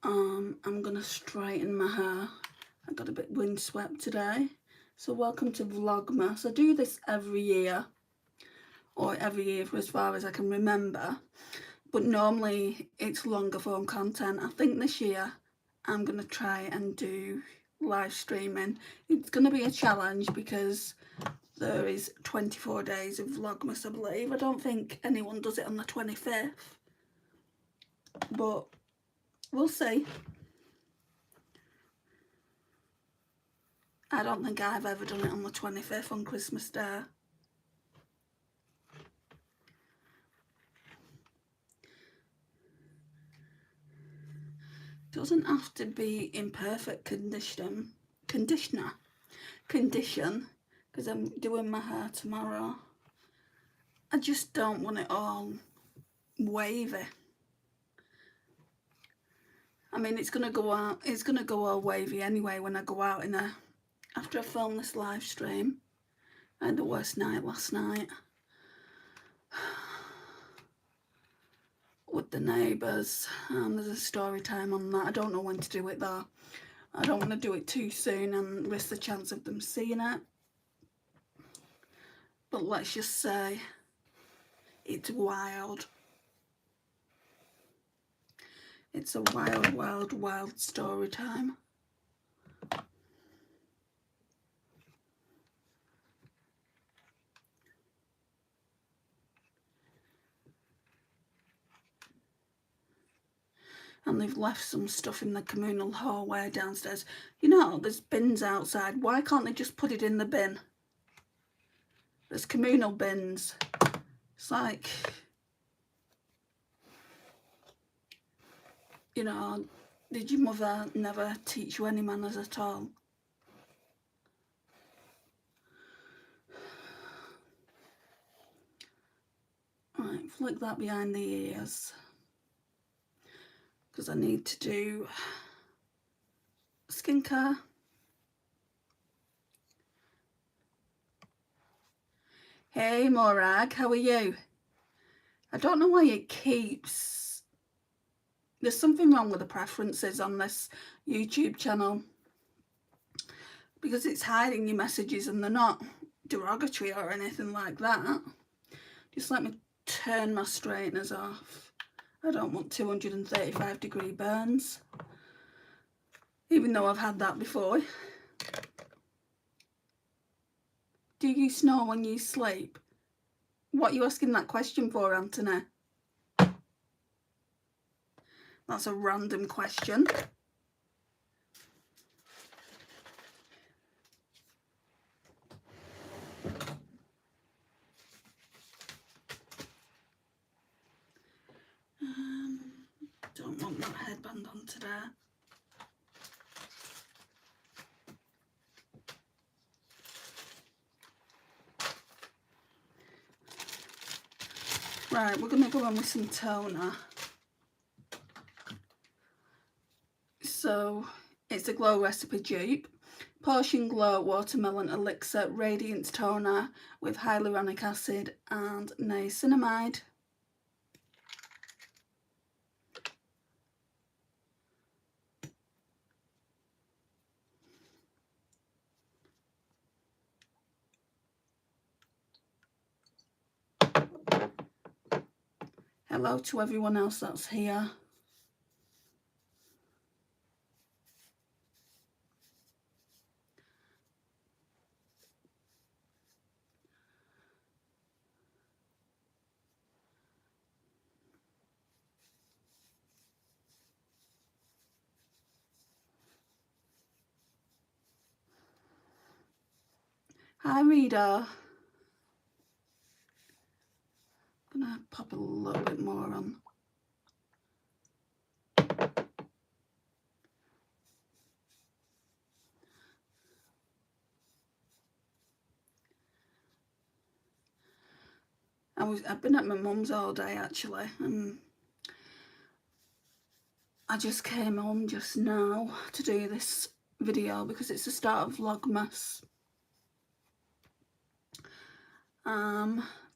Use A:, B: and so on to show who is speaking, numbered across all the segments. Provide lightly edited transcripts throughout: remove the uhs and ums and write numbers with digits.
A: I'm gonna straighten my hair. I got a bit windswept today. So welcome to Vlogmas. I do this every year, or every year for as far as I can remember. But normally it's longer form content. I think this year I'm gonna try and do live streaming. It's gonna be a challenge because there is 24 days of Vlogmas, I believe. I don't think anyone does it on the 25th, but we'll see. I don't think I've ever done it on the 25th on Christmas Day. Doesn't have to be in perfect condition, because I'm doing my hair tomorrow. I just don't want it all wavy. I mean, it's gonna go out. It's gonna go all wavy anyway when I go out after I film this live stream. I had the worst night last night with the neighbours. There's a story time on that. I don't know when to do it though. I don't want to do it too soon and risk the chance of them seeing it. But let's just say it's wild. It's a wild, wild, wild story time. And they've left some stuff in the communal hallway downstairs. You know, there's bins outside. Why can't they just put it in the bin? There's communal bins. It's like, you know, did your mother never teach you any manners at all? Right, flick that behind the ears, because I need to do skincare. Hey Morag, how are you? I don't know why it keeps... There's something wrong with the preferences on this YouTube channel, because it's hiding your messages and they're not derogatory or anything like that. Just let me turn my straighteners off. I don't want 235-degree burns, even though I've had that before. Do you snore when you sleep? What are you asking that question for, Anthony? That's a random question. Don't want that headband on today. Right, we're going to go in with some toner. So, it's a Glow Recipe dupe. Potion Glow Watermelon Elixir Radiance Toner with hyaluronic acid and niacinamide. Hello to everyone else that's here. Hi Rita. I'm gonna pop a little bit more on. I've been at my mum's all day actually, and I just came home just now to do this video because it's the start of Vlogmas.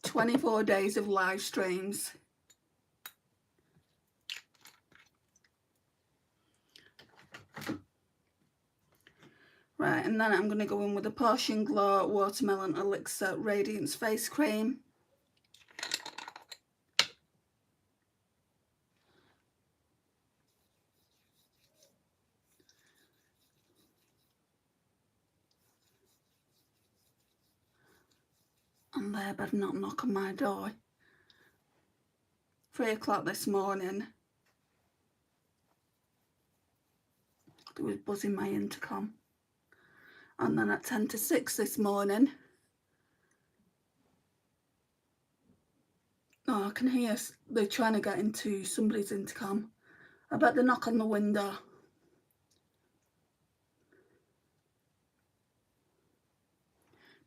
A: 24 days of live streams. and then I'm going to go in with the Potion Glow Watermelon Elixir Radiance Face Cream. And they better not knock on my door. 3 o'clock this morning, they was buzzing my intercom. And then at 10 to 6 this morning, oh, I can hear they're trying to get into somebody's intercom. I bet they knock on the window.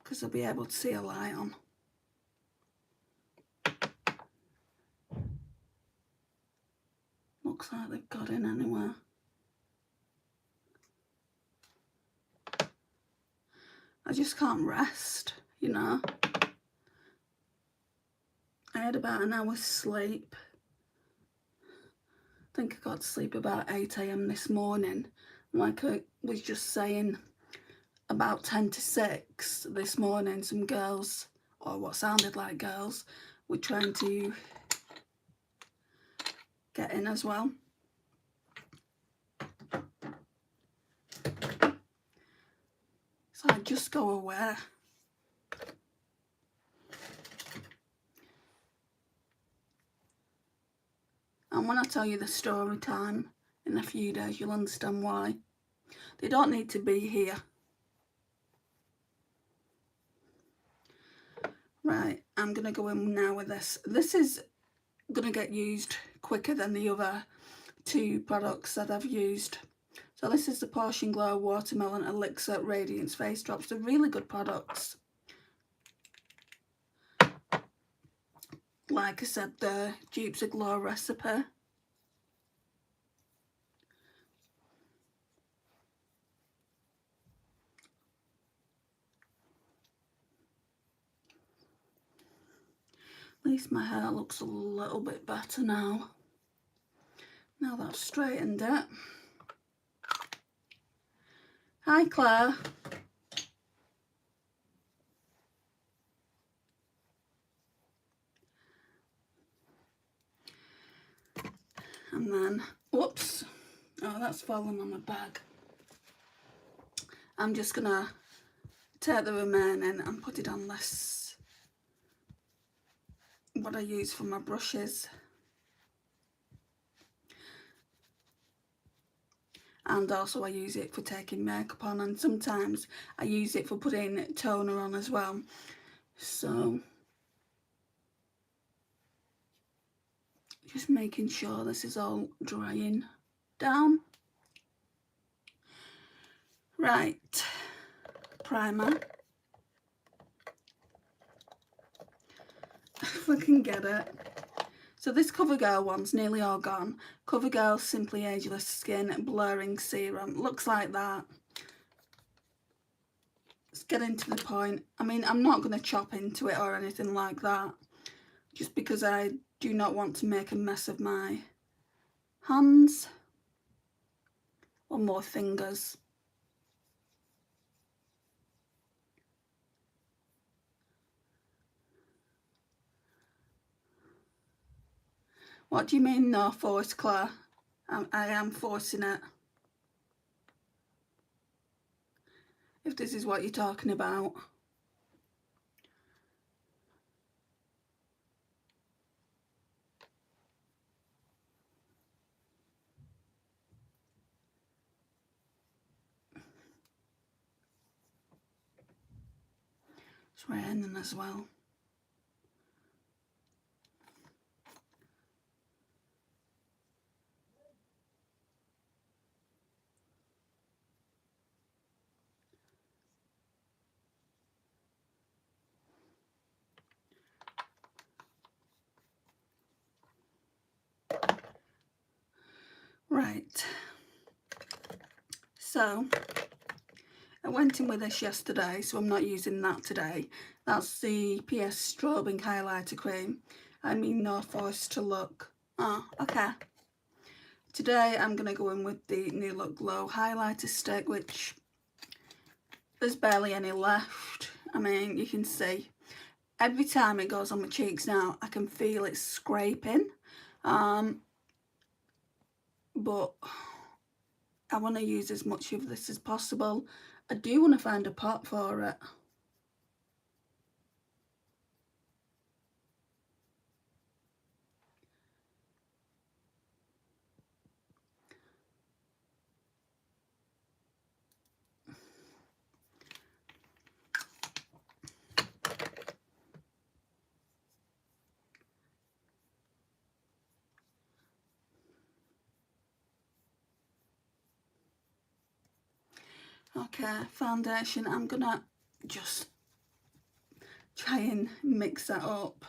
A: Because they'll be able to see a light on. Looks like they've got in anywhere. I just can't rest, you know. I had about an hour's sleep. I think I got to sleep about 8 AM this morning. Like I was just saying, about 10 to 6 this morning, some girls, or what sounded like girls, were trying to get in as well. So I just go away. And when I tell you the story time in a few days, you'll understand why. They don't need to be here. Right, I'm going to go in now with this. This is going to get used quicker than the other 2 products that I've used. So this is the Potion Glow Watermelon Elixir Radiance Face Drops. They're really good products. Like I said, the dupes a glow recipe. At least my hair looks a little bit better now. Now that I've straightened it. Hi Claire. And then, whoops, oh that's fallen on my bag. I'm just gonna take the remaining and put it on this, what I use for my brushes. And also I use it for taking makeup on, and sometimes I use it for putting toner on as well. So just making sure this is all drying down. Right, primer. If I can get it. So this CoverGirl one's nearly all gone. CoverGirl Simply Ageless Skin Blurring Serum. Looks like that. Let's get into the point. I mean, I'm not going to chop into it or anything like that, just because I do not want to make a mess of my hands or more fingers. What do you mean no force, Claire? I am forcing it. If this is what you're talking about. It's raining as well. Right, so I went in with this yesterday, so I'm not using that today. That's the PS Strobing Highlighter Cream. I mean no force to look. Oh, okay. Today I'm going to go in with the New Look Glow Highlighter Stick, which there's barely any left. I mean, you can see every time it goes on my cheeks now, I can feel it scraping. But I want to use as much of this as possible. I do want to find a pot for it. Okay, foundation, I'm gonna just try and mix that up.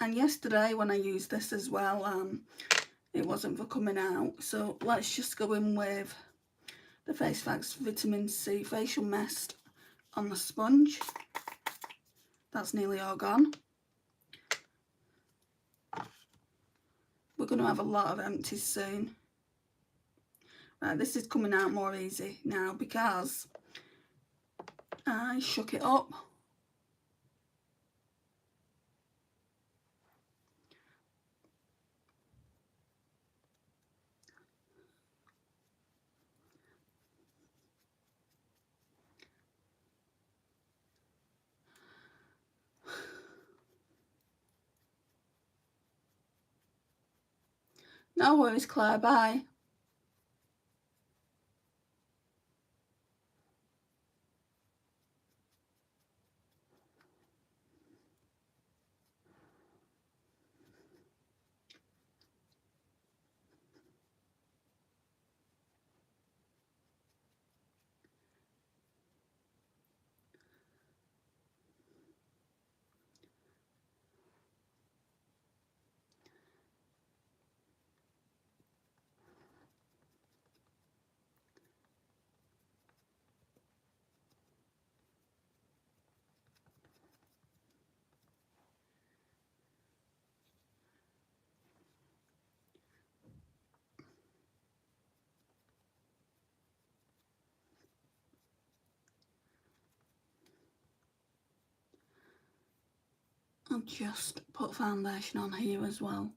A: And yesterday when I used this as well, it wasn't for coming out. So let's just go in with the Face Facts Vitamin C Facial Mist on the sponge. That's nearly all gone. We're going to have a lot of empties soon. Right, this is coming out more easy now because I shook it up. No worries, Claire, bye. I'll just put foundation on here as well.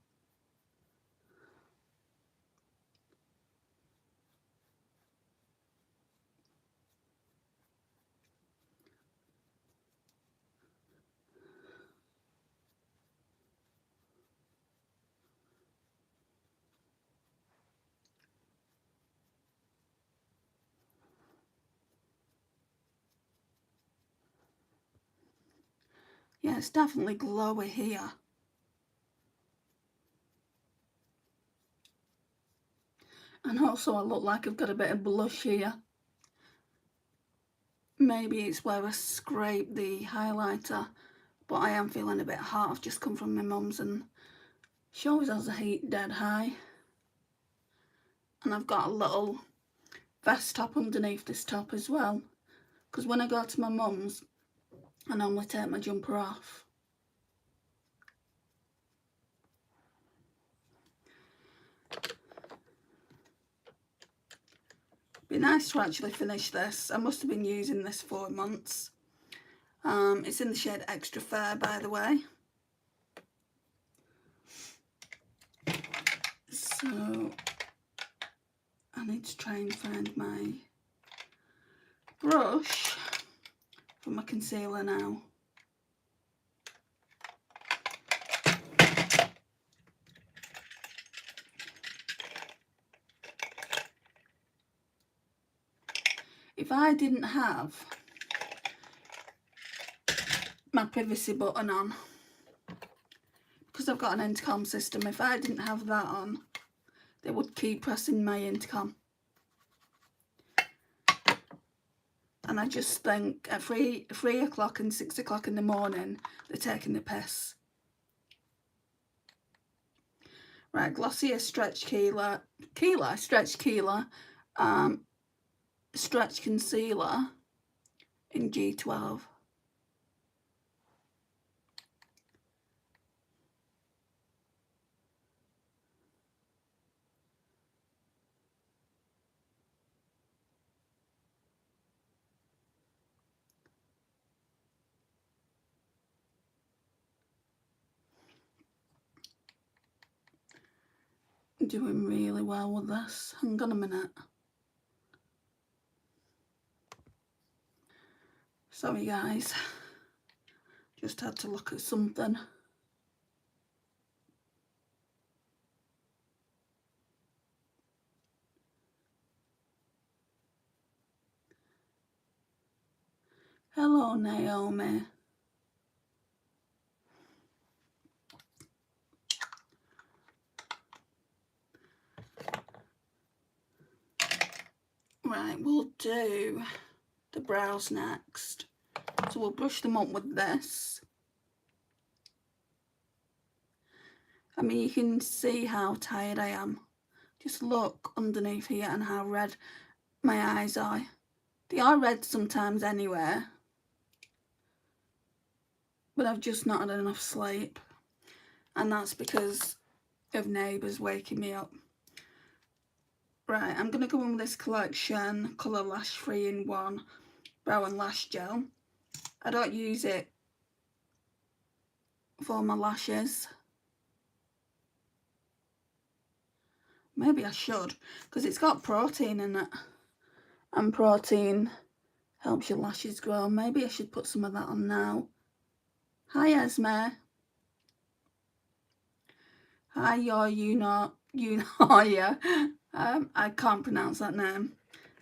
A: Yeah, it's definitely glowy here. And also I look like I've got a bit of blush here. Maybe it's where I scrape the highlighter, but I am feeling a bit hot. I've just come from my mum's and she always has the heat dead high. And I've got a little vest top underneath this top as well, because when I go to my mum's I normally take my jumper off. Be nice to actually finish this. I must have been using this for months. It's in the shade Extra Fair, by the way. So I need to try and find my brush for my concealer now. If I didn't have my privacy button on, because I've got an intercom system, if I didn't have that on, they would keep pressing my intercom. And I just think at 3 o'clock and 6 o'clock in the morning, they're taking the piss. Right, Glossier Stretch Stretch Concealer in G12. doing really well with this. Hang on a minute. Sorry guys, just had to look at something. Hello Naomi. Right, we'll do the brows next. So we'll brush them up with this. I mean, you can see how tired I am. Just look underneath here and how red my eyes are. They are red sometimes anyway, but I've just not had enough sleep, and that's because of neighbours waking me up. Right, I'm going to go in with this collection, Colour Lash 3-in-1 Brow and Lash Gel. I don't use it for my lashes. Maybe I should, because it's got protein in it, and protein helps your lashes grow. Maybe I should put some of that on now. Hi Esme. Hi yeah. I can't pronounce that name.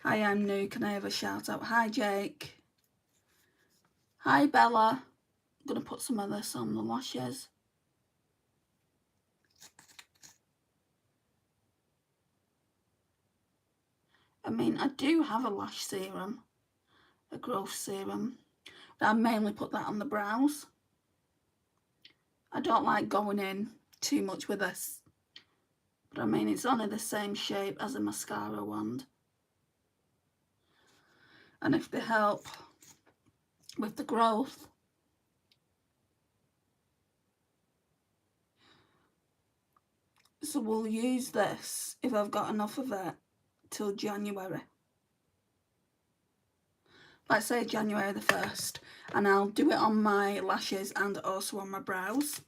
A: Hi, I'm new. Can I have a shout out? Hi Jake. Hi Bella. I'm going to put some of this on the lashes. I mean, I do have a lash serum, a growth serum, but I mainly put that on the brows. I don't like going in too much with this, but I mean, it's only the same shape as a mascara wand. And if they help with the growth, so we'll use this, if I've got enough of it, till January. Let's say January the 1st, and I'll do it on my lashes and also on my brows.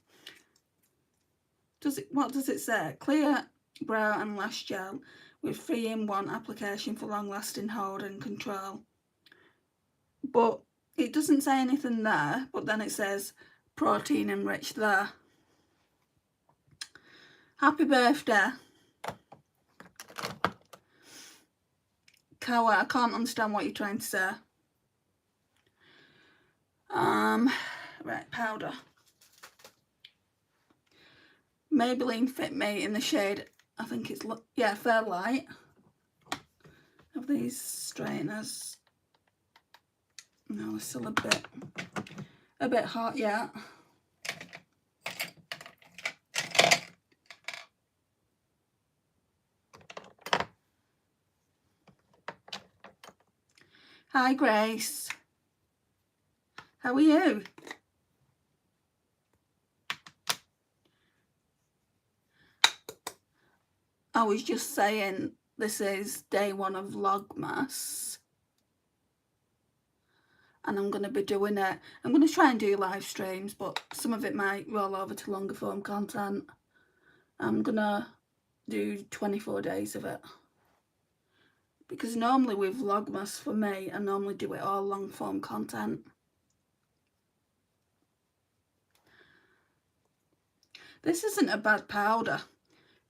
A: What does it say? Clear brow and lash gel with 3-in-1 application for long lasting hold and control. But it doesn't say anything there, but then it says protein enriched there. Happy birthday. Kawa, I can't understand what you're trying to say. Right, powder. Maybelline Fit Me in the shade, I think it's, yeah, Fair Light. Of these straighteners. No, it's still a bit hot yet. Hi Grace. How are you? I was just saying, this is day 1 of VLOGMAS, and I'm going to be doing it. I'm going to try and do live streams, but some of it might roll over to longer form content. I'm going to do 24 days of it, because normally with VLOGMAS, for me, I normally do it all long form content. This isn't a bad powder.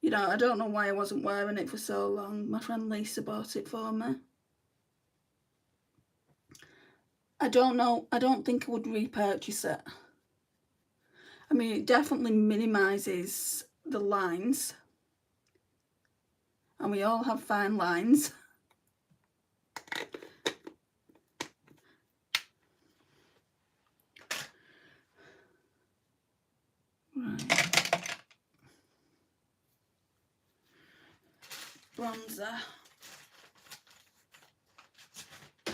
A: You know, I don't know why I wasn't wearing it for so long. My friend Lisa bought it for me. I don't know, I don't think I would repurchase it. I mean, it definitely minimises the lines. And we all have fine lines. Right. Bronzer. Oh.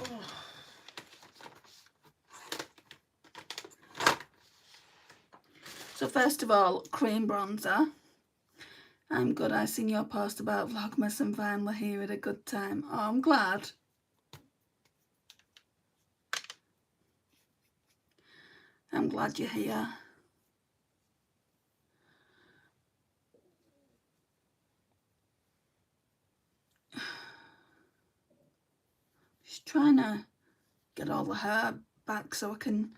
A: So first of all, cream bronzer. I'm good. I seen your post about VLOGMAS and finally here at a good time. Oh, I'm glad. I'm glad you're here. Just trying to get all the hair back so I can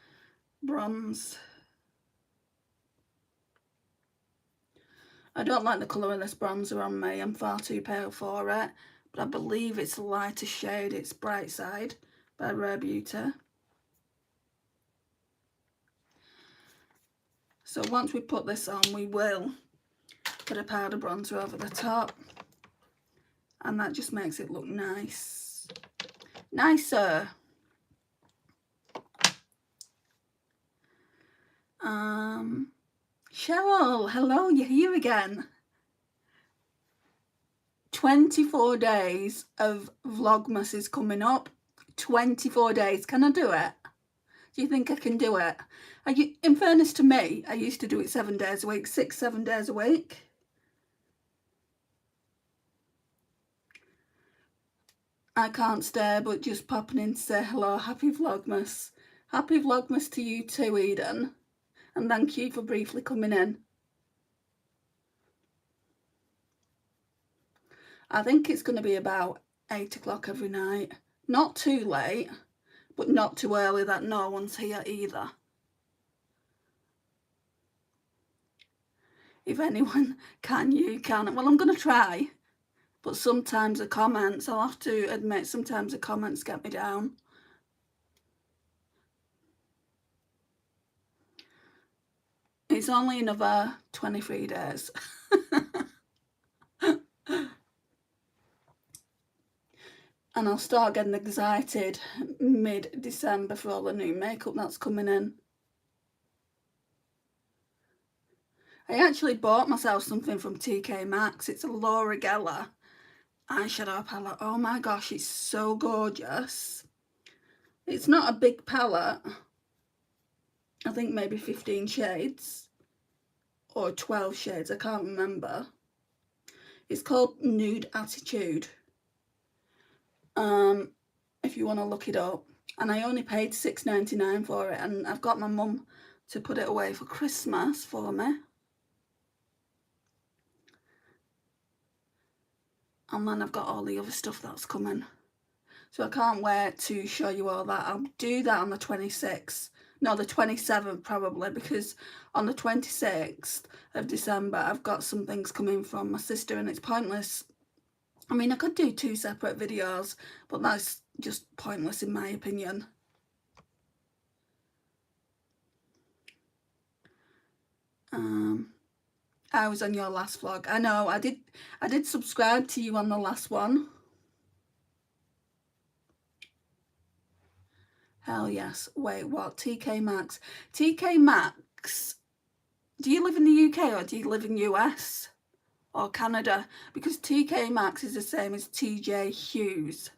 A: bronze. I don't like the colour of this bronzer on me. I'm far too pale for it. But I believe it's a lighter shade. It's Bright Side by Rare Beauty. So once we put this on, we will put a powder bronzer over the top. And that just makes it look nice. Nicer. Cheryl, hello, you're here again. 24 days of Vlogmas is coming up. 24 days. Can I do it? Do you think I can do it? In fairness to me, I used to do it 7 days a week, 6-7 days a week. I can't stay but just popping in to say hello, happy Vlogmas. Happy Vlogmas to you too, Eden. And thank you for briefly coming in. I think it's going to be about 8 o'clock every night. Not too late, but not too early that no one's here either. If anyone can, you can. Well, I'm going to try. But sometimes the comments, I'll have to admit, sometimes the comments get me down. It's only another 23 days. And I'll start getting excited mid-December for all the new makeup that's coming in. I actually bought myself something from TK Maxx. It's a Laura Geller eyeshadow palette. Oh my gosh, it's so gorgeous. It's not a big palette. I think maybe 15 shades or 12 shades, I can't remember. It's called Nude Attitude. If you want to look it up. And I only paid $6.99 for it, and I've got my mum to put it away for Christmas for me. And then I've got all the other stuff that's coming. So I can't wait to show you all that. I'll do that on the 26th. No, the 27th probably, because on the 26th of December, I've got some things coming from my sister, and it's pointless. I mean, I could do 2 separate videos, but that's just pointless in my opinion. I was on your last vlog. I know, I did subscribe to you on the last one. Hell yes. Wait, what? TK Maxx. TK Maxx. Do you live in the UK or do you live in US or Canada? Because TK Maxx is the same as TJ Hughes.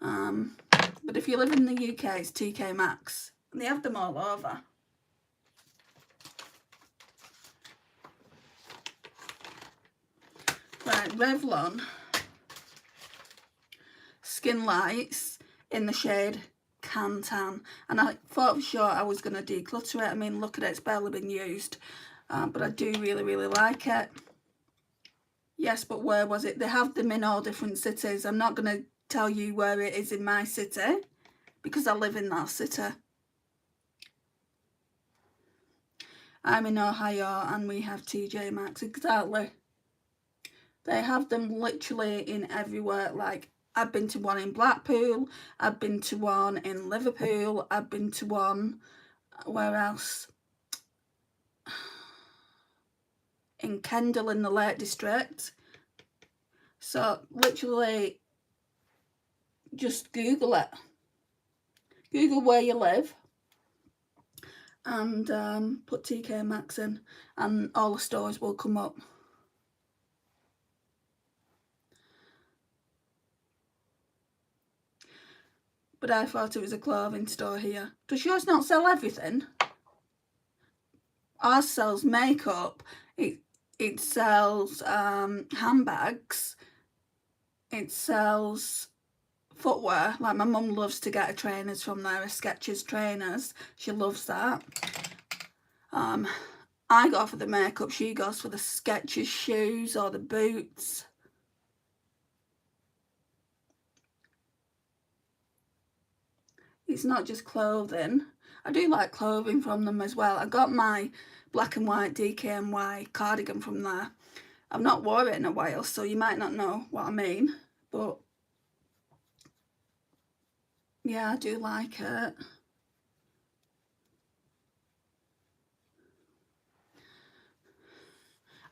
A: But if you live in the UK, it's TK Maxx. And they have them all over. Right, Revlon Skin Lights in the shade Can Tan. And I thought for sure I was going to declutter it. I mean, look at it, it's barely been used. But I do really, really like it. Yes, but where was it? They have them in all different cities. I'm not going to tell you where it is in my city, because I live in that city. I'm in Ohio and we have TJ Maxx, exactly. They have them literally in everywhere. Like, I've been to one in Blackpool, I've been to one in Liverpool, I've been to one, where else? In Kendal in the Lake District. So literally just Google it. Google where you live and put TK Maxx in and all the stores will come up. But I thought it was a clothing store here. Does yours not sell everything? Ours sells makeup. It sells handbags. It sells footwear. Like, my mum loves to get her trainers from there, her Skechers trainers. She loves that. I go for the makeup. She goes for the Skechers shoes or the boots. It's not just clothing. I do like clothing from them as well. I got my black and white DKNY cardigan from there. I've not worn it in a while, so you might not know what I mean, but yeah, I do like it.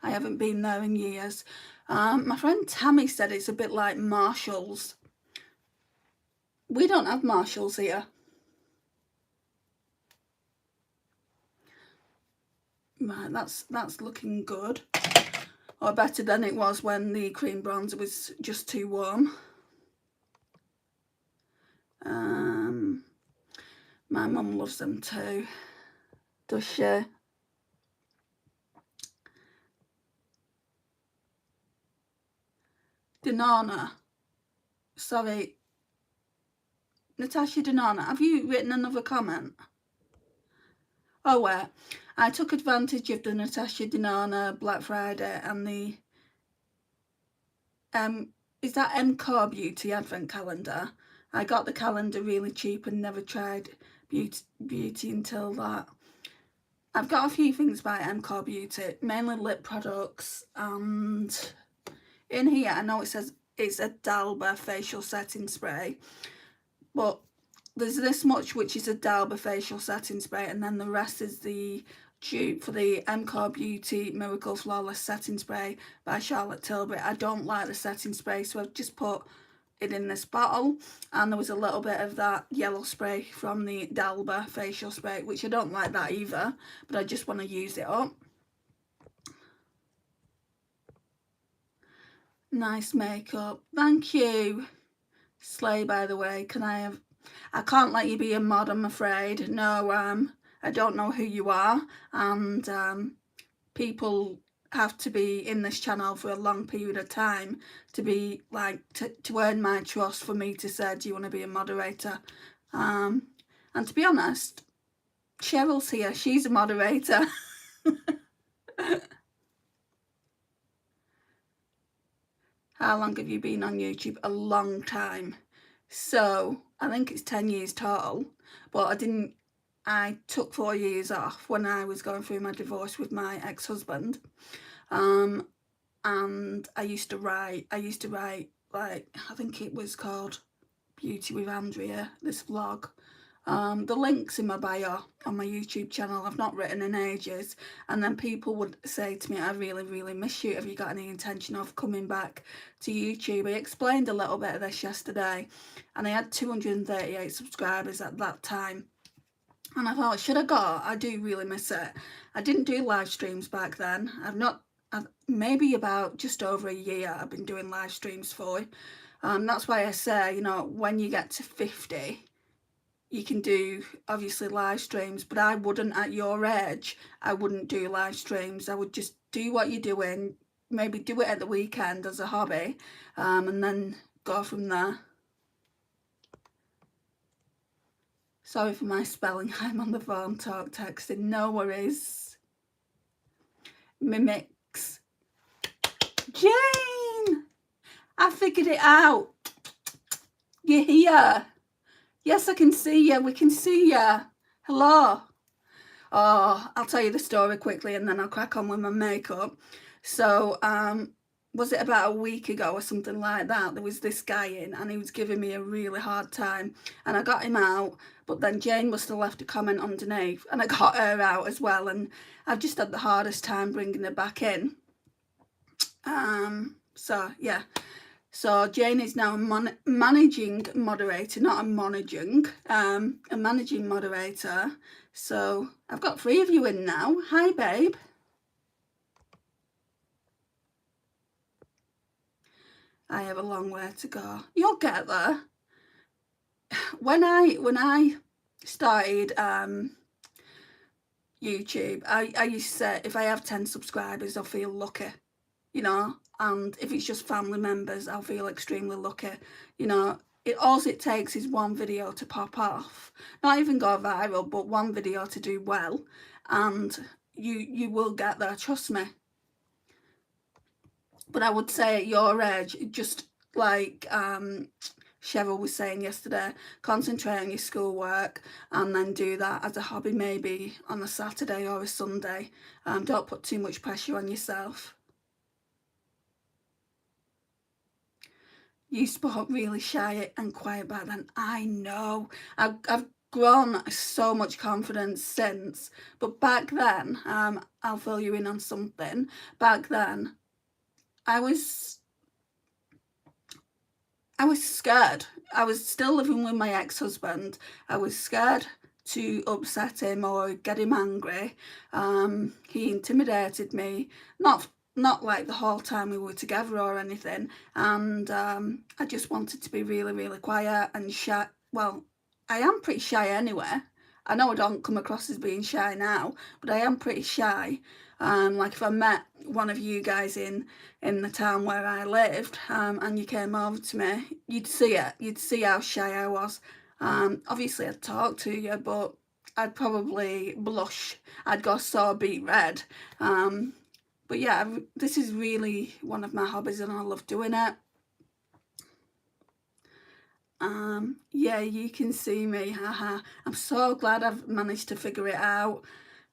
A: I haven't been there in years. My friend Tammy said it's a bit like Marshall's. We don't have Marshall's here. Right, that's looking good. Or better than it was when the cream bronzer was just too warm. My mum loves them too. Does she? Denana. Sorry. Natasha Denana, have you written another comment? Oh, wait. I took advantage of the Natasha Denana Black Friday and the is that MCOR Beauty Advent Calendar. I got the calendar really cheap and never tried beauty until that. I've got a few things by MCOR Beauty, mainly lip products, and in here I know it says it's a Dalba facial setting spray, but there's this much which is a Dalba facial setting spray, and then the rest is the dupe for the MCOR Beauty Miracle Flawless Setting Spray by Charlotte Tilbury. I don't like the setting spray, so I've just put it in this bottle, and there was a little bit of that yellow spray from the Dalba facial spray, which I don't like that either, but I just want to use it up. Nice makeup, thank you. Slay, by the way. I can't let you be a mod, I'm afraid. No, I don't know who you are, and people have to be in this channel for a long period of time to be like to earn my trust for me to say, do you want to be a moderator? And to be honest, Cheryl's here, she's a moderator. How long have you been on YouTube? A long time. So I think it's 10 years total, but I took 4 years off when I was going through my divorce with my ex-husband. And I used to write, like, I think it was called Beauty with Andrea, this vlog. The link's in my bio on my YouTube channel. I've not written in ages, and then people would say to me, I really miss you, have you got any intention of coming back to YouTube? I explained a little bit of this yesterday, and I had 238 subscribers at that time, and I thought, should I go? I do really miss it. I didn't do live streams back then. Maybe about just over a year I've been doing live streams for. That's why I say, you know, when you get to 50, you can do obviously live streams, but I wouldn't, at your age, I wouldn't do live streams. I would just do what you're doing, maybe do it at the weekend as a hobby, and then go from there. Sorry for my spelling, I'm on the phone texting, no worries. Mimics. Jane! I figured it out. You're here. Yes, I can see you. We can see you. Hello. Oh, I'll tell you the story quickly and then I'll crack on with my makeup. So, was it about a week ago or something like that? There was this guy in and he was giving me a really hard time, and I got him out, but then Jane must have left a comment underneath and I got her out as well, and I've just had the hardest time bringing her back in. So yeah, so Jane is now a managing moderator, not a managing, a managing moderator. So I've got 3 of you in now. Hi, babe. I have a long way to go. You'll get there. When I started YouTube, I used to say, if I have 10 subscribers, I'll feel lucky, you know, and if it's just family members, I'll feel extremely lucky, you know. All it takes is one video to pop off, not even go viral, but one video to do well, and you will get there, trust me. But I would say at your age, just like Cheryl was saying yesterday, concentrate on your schoolwork and then do that as a hobby maybe on a Saturday or a Sunday. Don't put too much pressure on yourself. You spoke really shy and quiet back then. I know. I've grown so much confidence since, but back then, I'll fill you in on something. Back then, I was scared. I was still living with my ex-husband. I was scared to upset him or get him angry. He intimidated me, not like the whole time we were together or anything, and I just wanted to be really, really quiet and shy. Well, I am pretty shy anyway. I know I don't come across as being shy now, but I am pretty shy. Like if I met one of you guys in the town where I lived, and you came over to me, you'd see it. You'd see how shy I was. Obviously I'd talk to you, but I'd probably blush. I'd go so beet red. But yeah, this is really one of my hobbies and I love doing it. Yeah, you can see me, haha. I'm so glad I've managed to figure it out.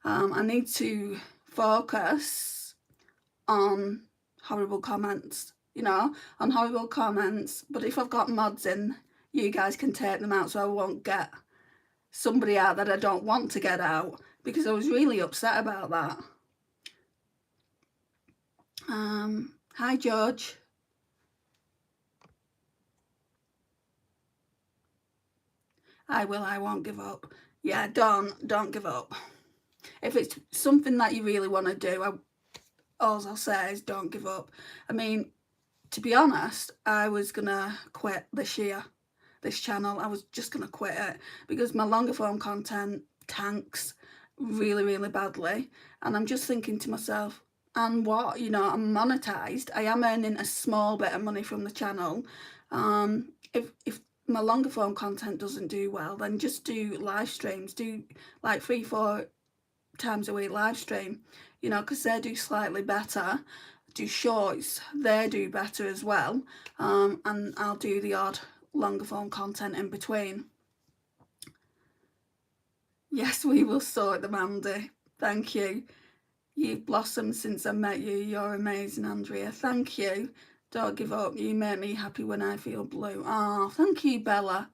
A: I need to focus on horrible comments, you know, on horrible comments. But if I've got mods in, you guys can take them out so I won't get somebody out that I don't want to get out, because I was really upset about that. Hi George. I won't give up. Yeah, don't give up. If it's something that you really want to do, all I'll say is don't give up. I mean, to be honest, I was gonna quit this year, this channel. I was just gonna quit it because my longer form content tanks really, really badly. And I'm just thinking to myself, and what, you know, I'm monetized. I am earning a small bit of money from the channel. If my longer form content doesn't do well, then just do live streams. Do like 3-4 times a week live stream, you know, because they do slightly better. Do shorts, they do better as well. And I'll do the odd longer form content in between. Yes, we will sort them, Andy. Thank you. You've blossomed since I met you. You're amazing, Andrea. Thank you. Don't give up. You make me happy when I feel blue. Oh, thank you, Bella.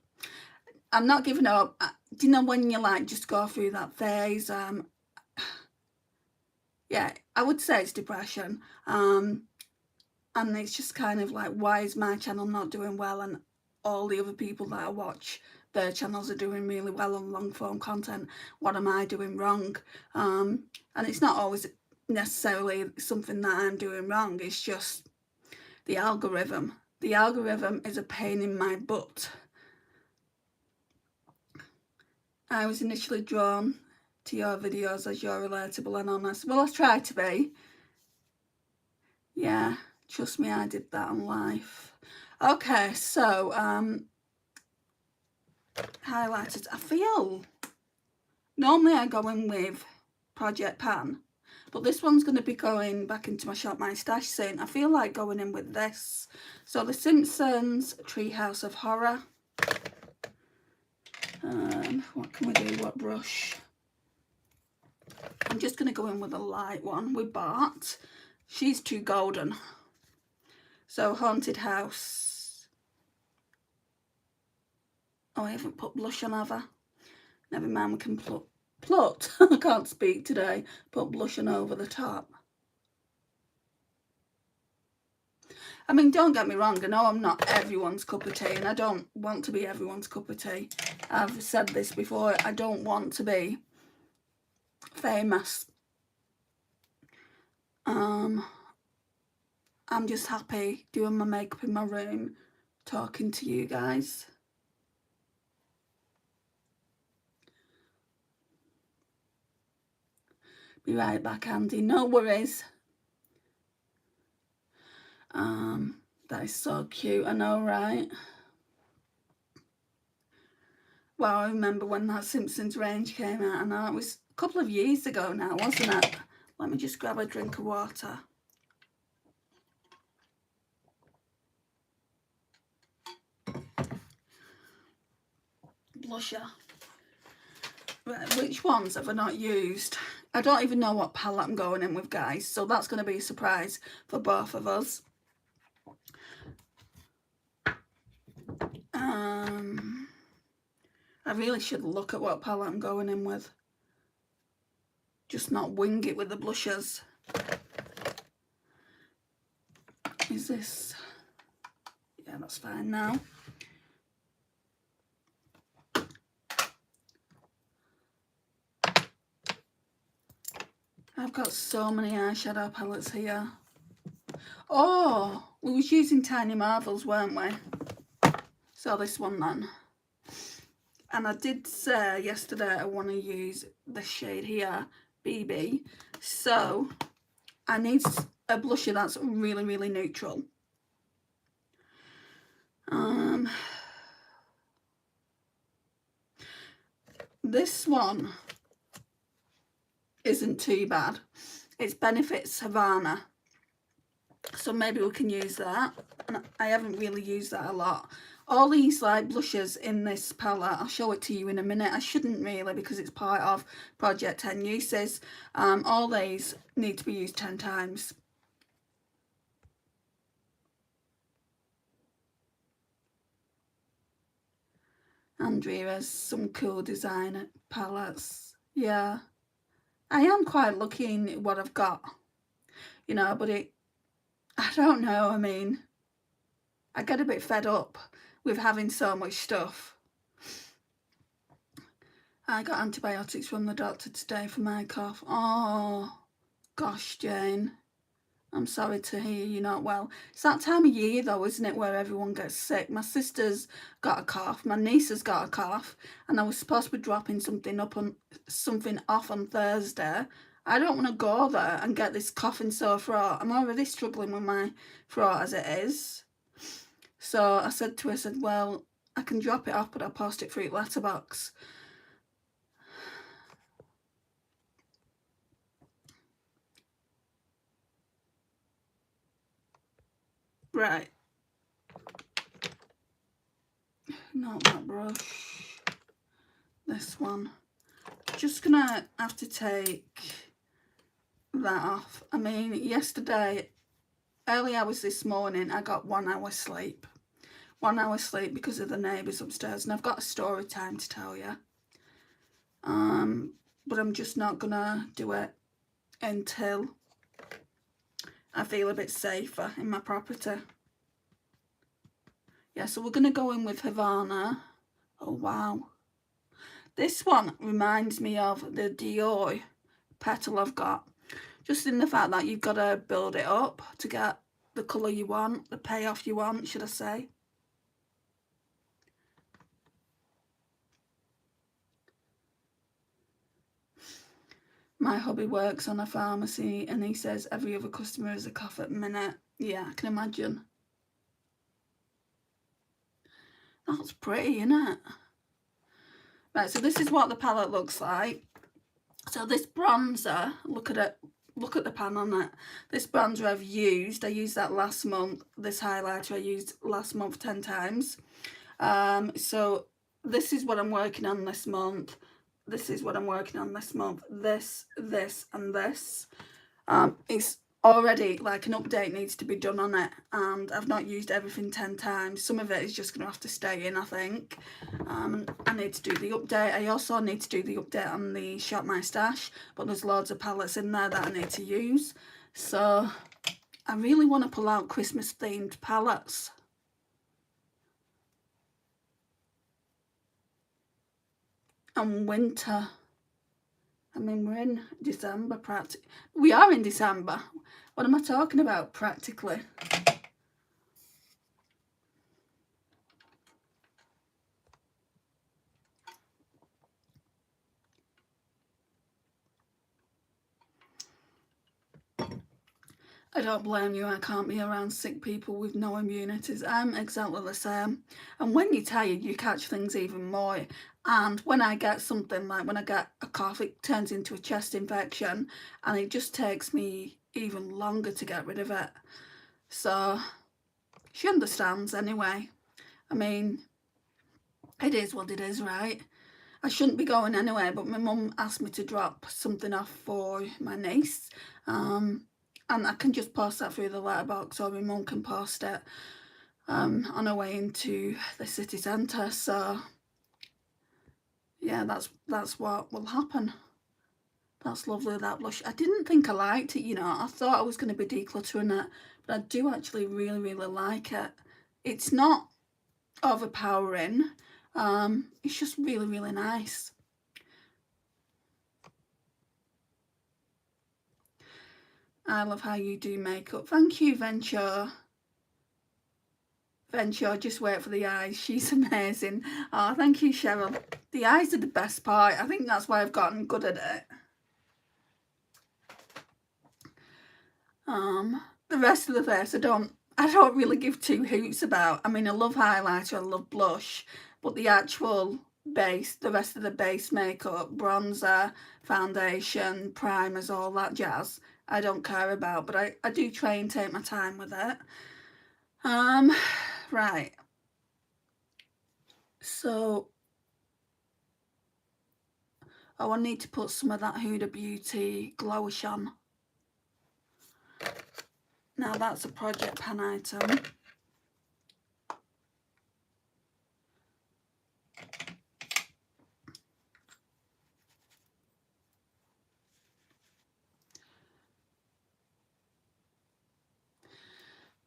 A: I'm not giving up. Do you know when you like just go through that phase? Yeah, I would say it's depression. And it's just kind of like, why is my channel not doing well and all the other people that I watch, their channels are doing really well on long form content? What am I doing wrong? And it's not always necessarily something that I'm doing wrong. It's just the algorithm. The algorithm is a pain in my butt. I was initially drawn to your videos as you're relatable and honest. Well, I try to be. Yeah, trust me, I did that in life. Okay, so highlighters. I feel normally I go in with Project Pan, but this one's going to be going back into my Shop My Stash soon. I feel like going in with this. So The Simpsons Treehouse of Horror. What can we do? What brush? I'm just going to go in with a light one with Bart. She's too golden. So Haunted House. Oh, I haven't put blush on, have I? Never mind, we can plot. I can't speak today. Put blush on over the top. I mean, don't get me wrong. I know I'm not everyone's cup of tea, and I don't want to be everyone's cup of tea. I've said this before. I don't want to be famous. I'm just happy doing my makeup in my room, talking to you guys. Be right back, Andy. No worries. That is so cute. I know, right? Well, I remember when that Simpsons range came out. I know it was a couple of years ago now, wasn't it? Let me just grab a drink of water. blusher. Right, which ones have I not used? I don't even know what palette I'm going in with, guys, so that's going to be a surprise for both of us. I really should look at what palette I'm going in with. Just not wing it with the blushes. Is this... yeah, that's fine now. I've got so many eyeshadow palettes here. Oh, we was using Tiny Marvels, weren't we? So this one then. And I did say yesterday I want to use the shade here, BB. So I need a blusher that's really, really neutral. This one isn't too bad. It's Benefits Havana. So maybe we can use that. And I haven't really used that a lot. All these like blushes in this palette, I'll show it to you in a minute. I shouldn't really because it's part of Project 10 Uses. All these need to be used 10 times. Andrea's some cool design palettes. Yeah, I am quite lucky in what I've got, you know, but I don't know, I mean, I get a bit fed up with having so much stuff. I got antibiotics from the doctor today for my cough. Oh, gosh, Jane. I'm sorry to hear you're not well. It's that time of year, though, isn't it, where everyone gets sick. My sister's got a cough. My niece has got a cough. And I was supposed to be dropping something off on Thursday. I don't want to go there and get this coughing sore throat. I'm already struggling with my throat as it is. So I said to her, I said, well, I can drop it off, but I'll post it through your letterbox. Right. Not that brush. This one. Just gonna have to take that off. I mean, yesterday, early hours this morning, I got 1 hour sleep. 1 hour sleep because of the neighbours upstairs, and I've got a story time to tell you. But I'm just not gonna do it until I feel a bit safer in my property. Yeah, so we're gonna go in with Havana. Oh wow. This one reminds me of the Dior petal I've got. Just in the fact that you've got to build it up to get the colour you want, the payoff you want, should I say. My hubby works on a pharmacy and he says every other customer has a cough at the minute. Yeah, I can imagine. That's pretty, isn't it? Right, so this is what the palette looks like. So this bronzer, look at it, look at the pan on it. This bronzer I used that last month. This highlighter I used last month 10 times. So this is what I'm working on this month. This is what I'm working on this month. This, and this. It's already like an update needs to be done on it, and I've not used everything 10 times. Some of it is just going to have to stay in, I think. I need to do the update. I also need to do the update on the Shop My Stash, but there's loads of palettes in there that I need to use. So I really want to pull out Christmas themed palettes. And winter. I mean, we're in December, practically. We are in December. What am I talking about, practically? I don't blame you. I can't be around sick people with no immunities. I'm exactly the same. And when you're tired, you catch things even more. And when I get something like, when I get a cough, it turns into a chest infection, and it just takes me even longer to get rid of it. So she understands anyway. I mean, It is what it is, right? I shouldn't be going anywhere, but my mum asked me to drop something off for my niece. And I can just post that through the letterbox, or my mum can post it on her way into the city centre. So yeah, that's what will happen. That's lovely, that blush. I didn't think I liked it, you know. I thought I was going to be decluttering it, but I do actually really, really like it. It's not overpowering. It's just really, really nice. I love how you do makeup. Thank you, Venture. Venture, just wait for the eyes. She's amazing. Oh, thank you, Cheryl. The eyes are the best part. I think that's why I've gotten good at it. The rest of the face I don't really give two hoots about. I mean, I love highlighter, I love blush, but the actual base, the rest of the base makeup, bronzer, foundation, primers, all that jazz, I don't care about, but I do try and take my time with it. Right. So, I need to put some of that Huda Beauty Glowish on. Now that's a project pan item.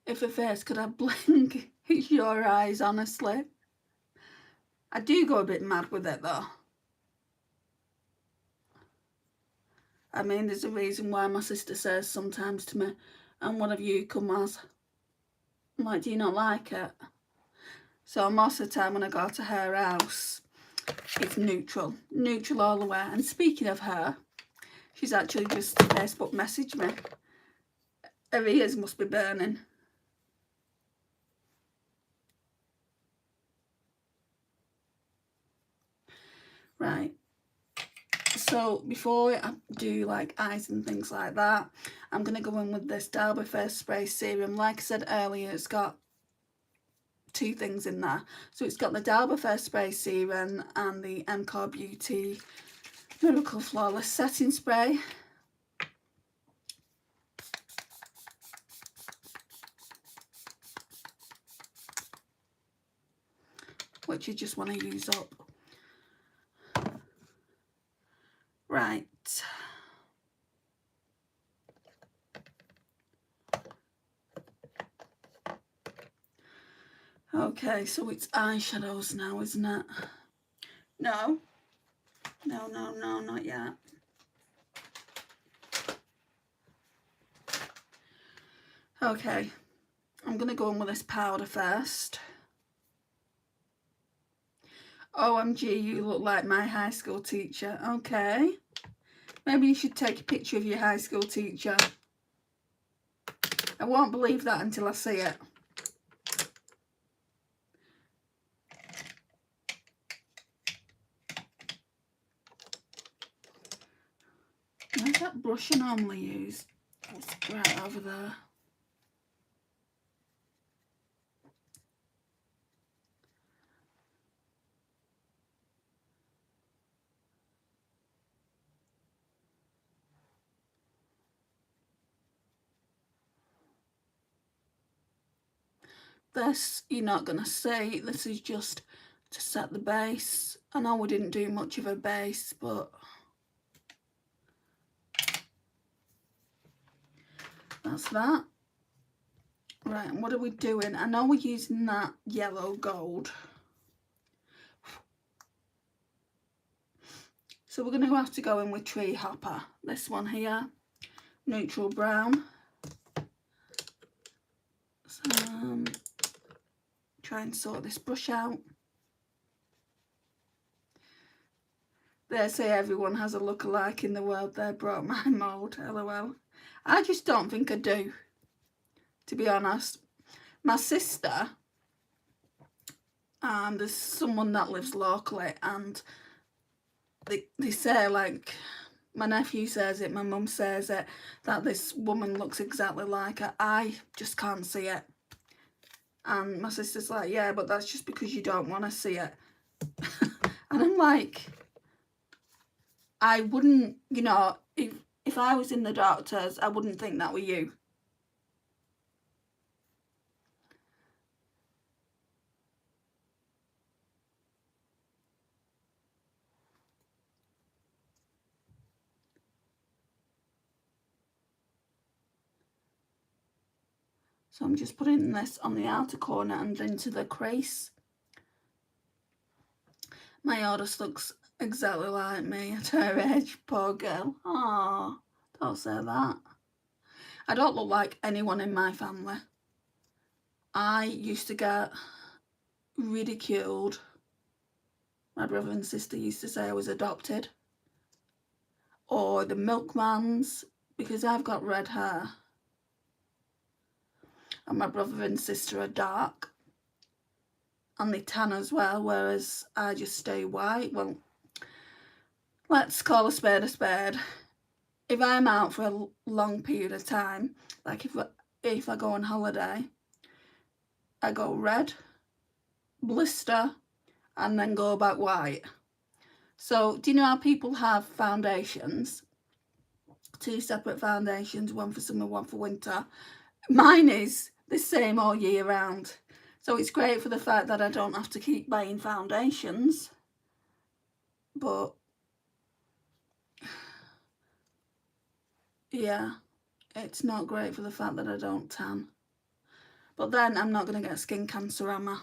A: If a face could have bling, it's your eyes, honestly. I do go a bit mad with it though. I mean, there's a reason why my sister says sometimes to me, and what have you come as? I'm like, do you not like it? So most of the time when I go to her house, it's neutral all the way. And speaking of her, she's actually just Facebook messaged me. Her ears must be burning. Right. So before I do like eyes and things like that, I'm going to go in with this Derby Face Spray Serum. Like I said earlier, it's got two things in there. So it's got the Derby Face Spray Serum and the MCore Beauty Miracle Flawless Setting Spray. Which you just want to use up. Right. Okay, so it's eyeshadows now, isn't it? No, not yet. Okay, I'm going to go in with this powder first. OMG, you look like my high school teacher. Okay. Maybe you should take a picture of your high school teacher. I won't believe that until I see it. Where's that brush I normally use? It's right over there. This you're not going to see. This is just to set the base. I know we didn't do much of a base, but that's that. Right, and what are we doing? I know we're using that yellow gold. So we're going to have to go in with Tree Hopper. This one here, neutral brown. So, try and sort this brush out. They say everyone has a look-alike in the world. They brought my mould, lol. I just don't think I do, to be honest. My sister, there's someone that lives locally, and they say, like, my nephew says it, my mum says it, that this woman looks exactly like her. I just can't see it. And my sister's like, yeah, but that's just because you don't want to see it. And I'm like, I wouldn't, you know, if I was in the doctors, I wouldn't think that were you. So I'm just putting this on the outer corner and into the crease. My Otis looks exactly like me at her age, poor girl. Oh, don't say that. I don't look like anyone in my family. I used to get ridiculed. My brother and sister used to say I was adopted. Or the milkmans, because I've got red hair. And my brother and sister are dark. And they tan as well, whereas I just stay white. Well, let's call a spade a spade. If I'm out for a long period of time, like if I go on holiday, I go red, blister, and then go back white. So do you know how people have foundations? 2 separate foundations, one for summer, one for winter. Mine is the same all year round. So it's great for the fact that I don't have to keep buying foundations. But yeah, it's not great for the fact that I don't tan. But then I'm not going to get skin cancer, am I?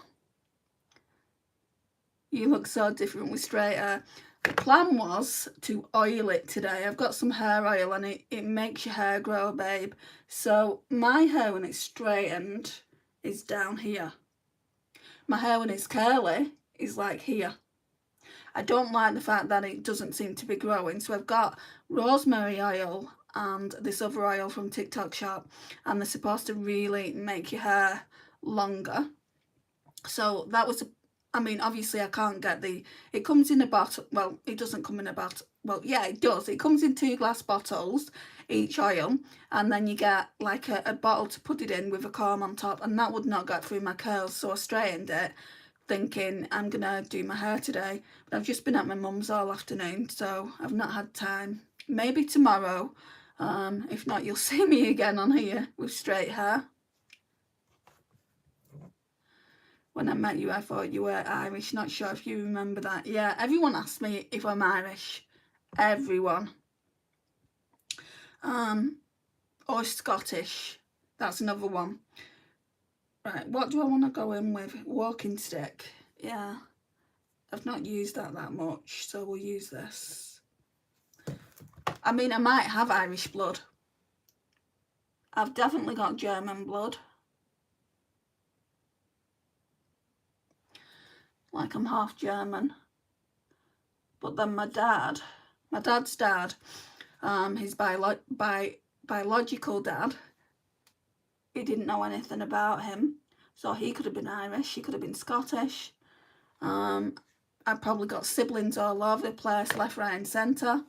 A: You look so different with straight hair. The plan was to oil it today. I've got some hair oil and it makes your hair grow, babe. So my hair when it's straightened is down here. My hair when it's curly is like here. I don't like the fact that it doesn't seem to be growing. So I've got rosemary oil and this other oil from TikTok shop, and they're supposed to really make your hair longer. So that was I mean, obviously I can't get it comes in a bottle. Well, it doesn't come in a bottle. Well, yeah, it does. It comes in 2 glass bottles, each oil, and then you get like a bottle to put it in with a comb on top, and that would not get through my curls. So I straightened it thinking I'm gonna do my hair today, but I've just been at my mum's all afternoon, so I've not had time. Maybe tomorrow. If not, you'll see me again on here with straight hair. When I met you, I thought you were Irish. Not sure if you remember that. Yeah, everyone asks me if I'm Irish. Everyone. Or Scottish. That's another one. Right, what do I want to go in with? Walking stick. Yeah, I've not used that much, so we'll use this. I mean, I might have Irish blood. I've definitely got German blood. Like I'm half German. But then my dad's dad, his biological dad, he didn't know anything about him. So he could have been Irish, he could have been Scottish. I've probably got siblings all over the place, left, right and centre.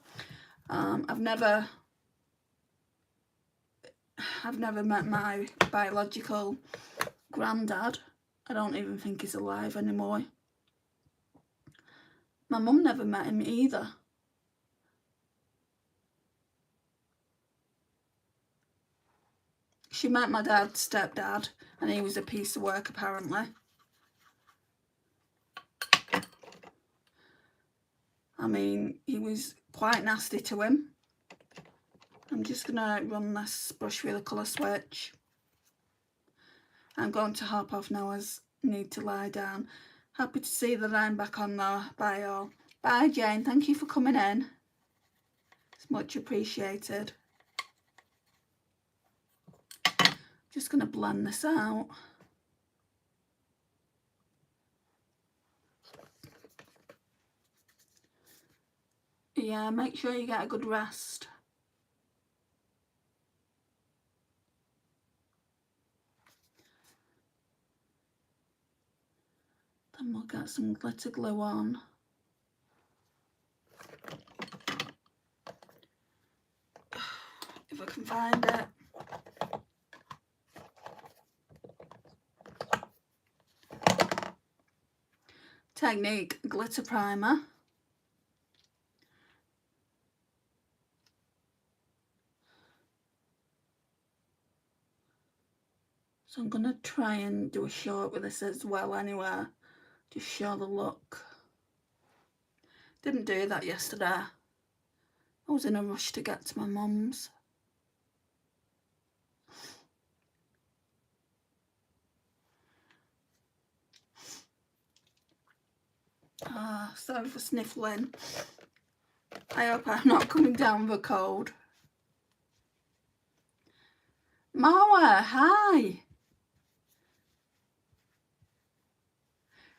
A: I've never met my biological granddad. I don't even think he's alive anymore. My mum never met him either. She met my dad's stepdad and he was a piece of work apparently. I mean, he was quite nasty to him. I'm just going to run this brush with a colour switch. I'm going to hop off now as I need to lie down. Happy to see that I'm back on though. Bye all. Bye Jane, thank you for coming in. It's much appreciated. Just going to blend this out. Yeah, make sure you get a good rest. Then we'll get some glitter glue on. If I can find it. Technique glitter primer. So I'm going to try and do a short with this as well anyway, just show the look. Didn't do that yesterday. I was in a rush to get to my mum's. Sorry for sniffling. I hope I'm not coming down with a cold. Marwa, hi.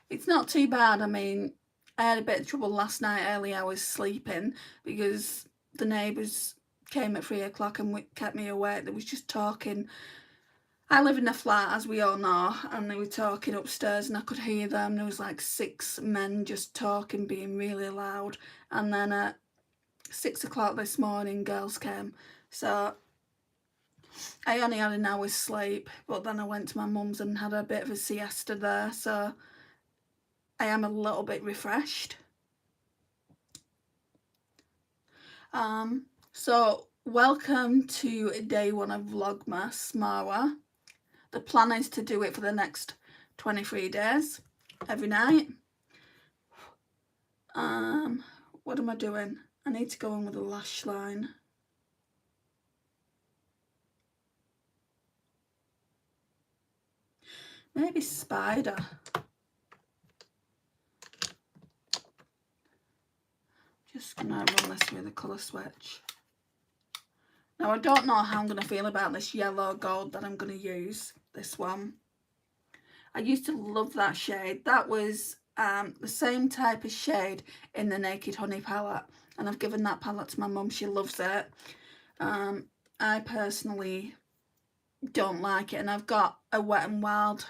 A: It's not too bad. I mean, I had a bit of trouble last night, early hours sleeping, because the neighbours came at 3 o'clock and kept me awake. They was just talking. I live in a flat, as we all know, and they were talking upstairs and I could hear them. There was like 6 men just talking, being really loud. And then at 6 o'clock this morning, girls came. So I only had an hour's sleep, but then I went to my mum's and had a bit of a siesta there. So I am a little bit refreshed. So welcome to day 1 of Vlogmas, Marwa. The plan is to do it for the next 23 days, every night. What am I doing? I need to go in with a lash line. Maybe Spider. Just gonna run this with a colour switch. Now I don't know how I'm gonna feel about this yellow gold that I'm gonna use, this one. I used to love that shade. That was the same type of shade in the Naked Honey palette, and I've given that palette to my mum. She loves it. I personally don't like it, and I've got a Wet n Wild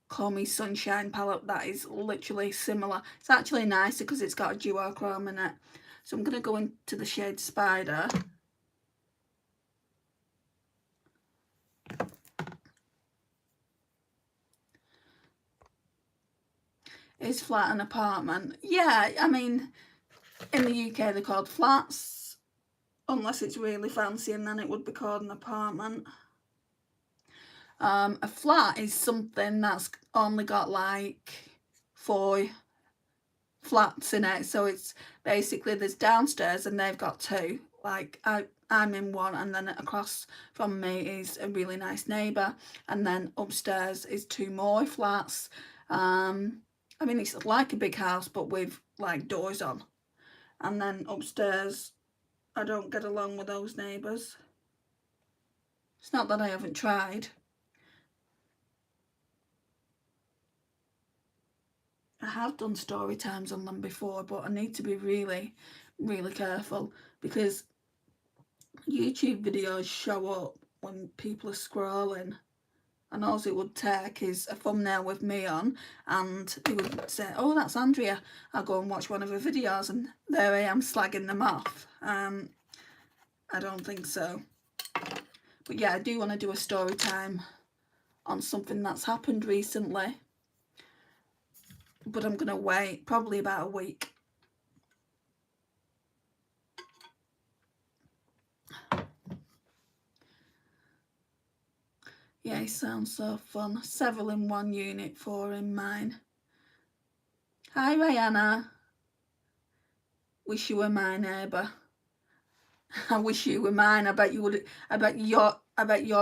A: Call Me Sunshine palette that is literally similar. It's actually nicer because it's got a duochrome in it. So I'm going to go into the shade Spider. Is flat an apartment? Yeah, I mean, in the UK they're called flats, unless it's really fancy, and then it would be called an apartment. A flat is something that's only got like 4 flats in it, so it's basically, there's downstairs and they've got 2. Like I'm in one, and then across from me is a really nice neighbour, and then upstairs is 2 more flats. I mean, it's like a big house but with like doors on, and then upstairs I don't get along with those neighbours. It's not that I haven't tried. I have done story times on them before, but I need to be really, really careful, because YouTube videos show up when people are scrolling, and all it would take is a thumbnail with me on, and they would say, oh, that's Andrea, I'll go and watch one of her videos, and there I am slagging them off. I don't think so. But yeah, I do want to do a story time on something that's happened recently, but I'm going to wait probably about a week. Yeah, it sounds so fun. Several in one unit, 4 in mine. Hi, Rihanna. Wish you were my neighbour. I wish you were mine. I bet you would. I bet you're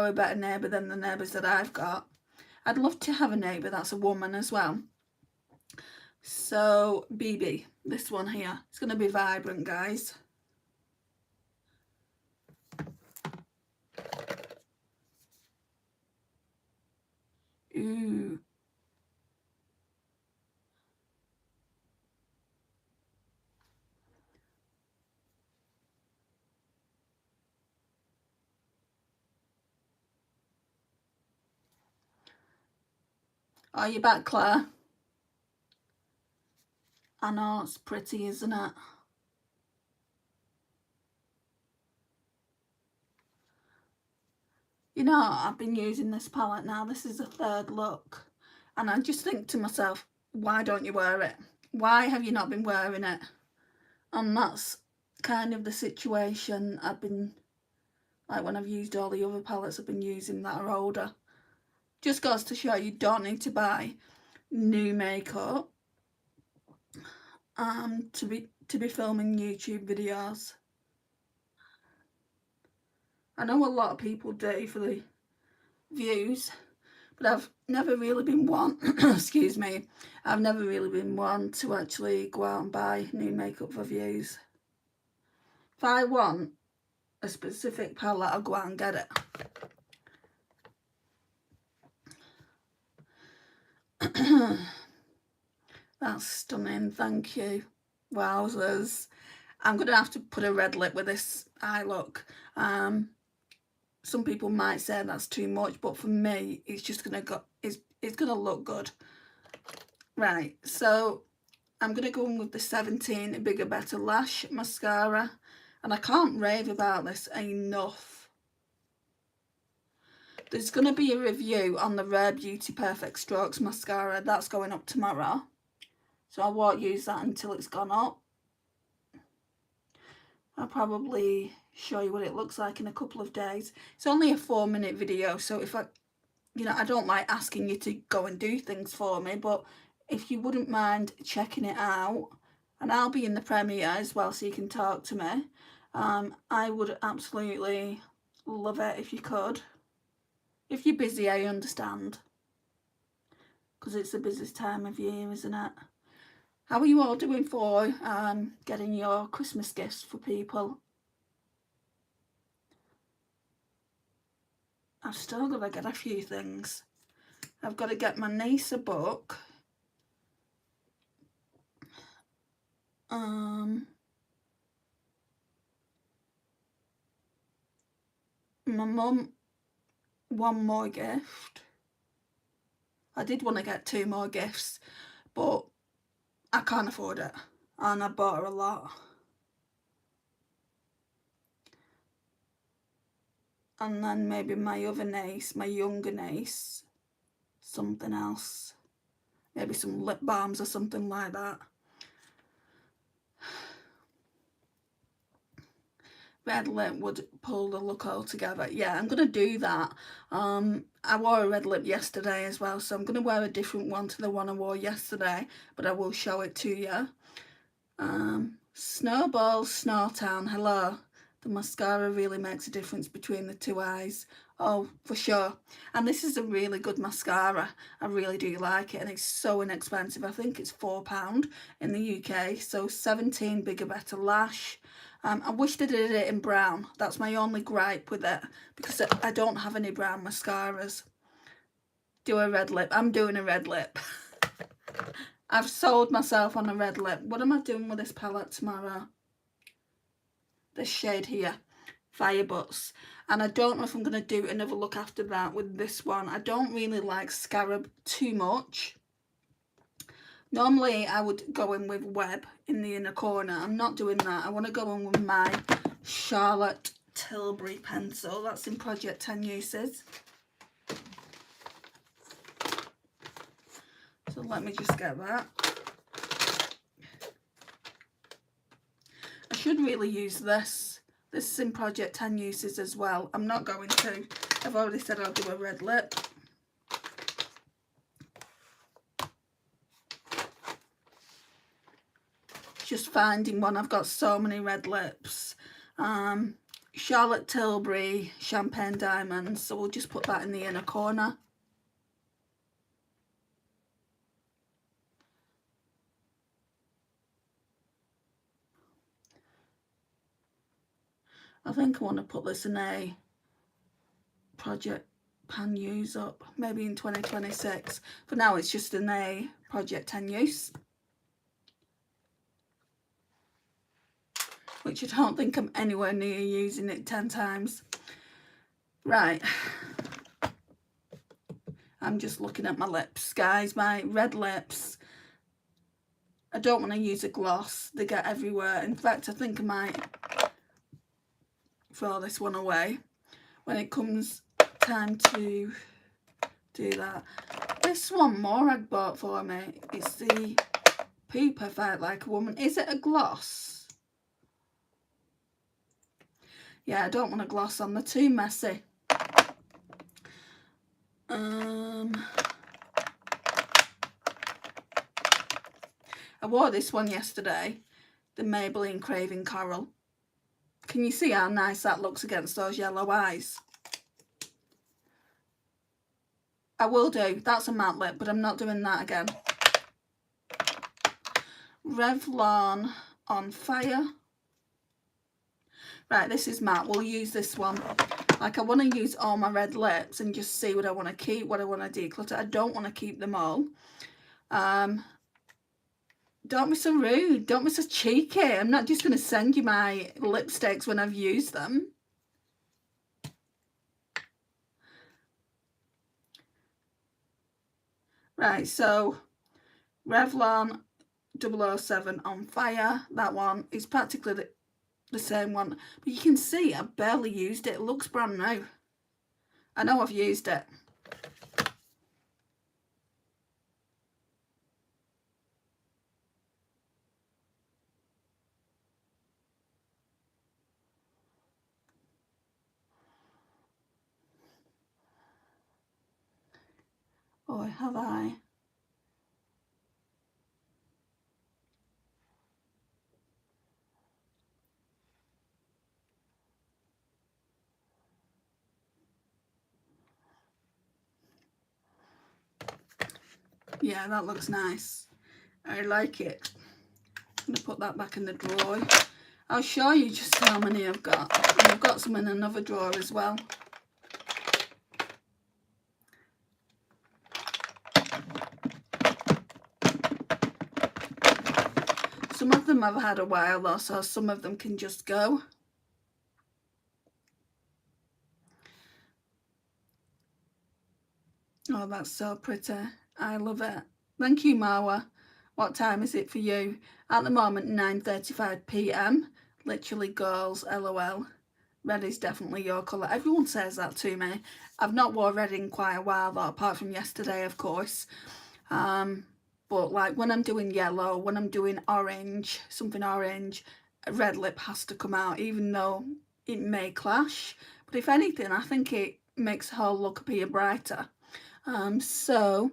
A: a better neighbour than the neighbours that I've got. I'd love to have a neighbour that's a woman as well. So, BB, this one here, it's going to be vibrant, guys. Ooh. Are you back, Claire? I know, it's pretty, isn't it? You know, I've been using this palette now. This is the 3rd look. And I just think to myself, why don't you wear it? Why have you not been wearing it? And that's kind of the situation I've been, like when I've used all the other palettes I've been using that are older. Just goes to show you don't need to buy new makeup to be filming YouTube videos. I know a lot of people do for the views, but I've never really been one excuse me, I've never really been one to actually go out and buy new makeup for views. If I want a specific palette, I'll go out and get it. That's stunning, thank you. Wowzers. I'm gonna have to put a red lip with this eye look. Some people might say that's too much, but for me it's just gonna go, it's gonna look good. Right, so I'm gonna go in with the 17 Bigger Better Lash mascara, and I can't rave about this enough. There's gonna be a review on the Rare Beauty Perfect Strokes mascara that's going up tomorrow, so I won't use that until it's gone up. I'll probably show you what it looks like in a couple of days. It's only a 4-minute video, so if I don't like asking you to go and do things for me, but if you wouldn't mind checking it out, and I'll be in the premiere as well so you can talk to me, I would absolutely love it if you could. If you're busy, I understand, because it's the busiest time of year, isn't it? How are you all doing for getting your Christmas gifts for people? I've still got to get a few things. I've got to get my niece a book. My mum, one more gift. I did want to get 2 more gifts, but I can't afford it, and I bought her a lot. And then maybe my other niece, my younger niece, something else, maybe some lip balms or something like that. Red lip would pull the look all together. Yeah, I'm going to do that. I wore a red lip yesterday as well, so I'm going to wear a different one to the one I wore yesterday, but I will show it to you. Snowball Snowtown, hello. The mascara really makes a difference between the 2 eyes. Oh, for sure. And this is a really good mascara. I really do like it, and it's so inexpensive. I think it's £4 in the UK. So 17 Bigger Better Lash. I wish they did it in brown. That's my only gripe with it, because I don't have any brown mascaras. Do a red lip. I'm doing a red lip. I've sold myself on a red lip. What am I doing with this palette tomorrow? This shade here, Fire Butts. And I don't know if I'm going to do another look after that with this one. I don't really like Scarab too much. Normally I would go in with Web in the inner corner. I'm not doing that. I want to go in with my Charlotte Tilbury pencil. That's in Project 10 Uses. So let me just get that. I should really use this. This is in Project 10 Uses as well. I'm not going to. I've already said I'll do a red lip. Just finding one. I've got so many red lips. Charlotte Tilbury Champagne Diamonds. So we'll just put that in the inner corner. I think I want to put this in a Project Pan Use up, maybe in 2026. For now it's just in a Project 10 Use, which I don't think I'm anywhere near using it 10 times. Right, I'm just looking at my lips, guys, my red lips. I don't want to use a gloss, they get everywhere. In fact, I think I might throw this one away when it comes time to do that. this one Morag bought for me. It's the Poo Perfect Like a Woman. Is it a gloss? Yeah, I don't want a gloss on. They're too messy. I wore this one yesterday, the Maybelline Craving Coral. Can you see how nice that looks against those yellow eyes? I will do. That's a matte lip, but I'm not doing that again. Revlon On Fire. Right, this is matte. We'll use this one. Like, I want to use all my red lips and just see what I want to keep, what I want to declutter. I don't want to keep them all. Don't be so rude. Don't be so cheeky. I'm not just going to send you my lipsticks when I've used them. Right, so Revlon 007 On Fire. That one is practically the same one. But you can see I barely used it. It looks brand new. I know I've used it. Or have I? Yeah, that looks nice. I like it. I'm going to put that back in the drawer. I'll show you just how many I've got. And I've got some in another drawer as well. Some of them I've had a while though, so some of them can just go. Oh, that's so pretty. I love it. Thank you, Marwa. What time is it for you? At the moment, 9:35 p.m. Literally, girls, LOL. Red is definitely your colour. Everyone says that to me. I've not worn red in quite a while though, apart from yesterday, of course. But like when I'm doing yellow, when I'm doing orange, something orange, a red lip has to come out, even though it may clash. But if anything, I think it makes the whole look appear brighter. So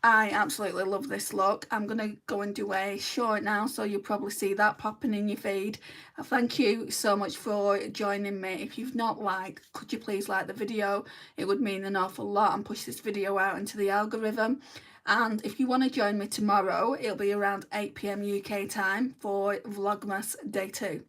A: I absolutely love this look. I'm going to go and do a short now, so you'll probably see that popping in your feed. Thank you so much for joining me. If you've not liked, could you please like the video? It would mean an awful lot and push this video out into the algorithm. And if you want to join me tomorrow, it'll be around 8 p.m. UK time for Vlogmas Day 2.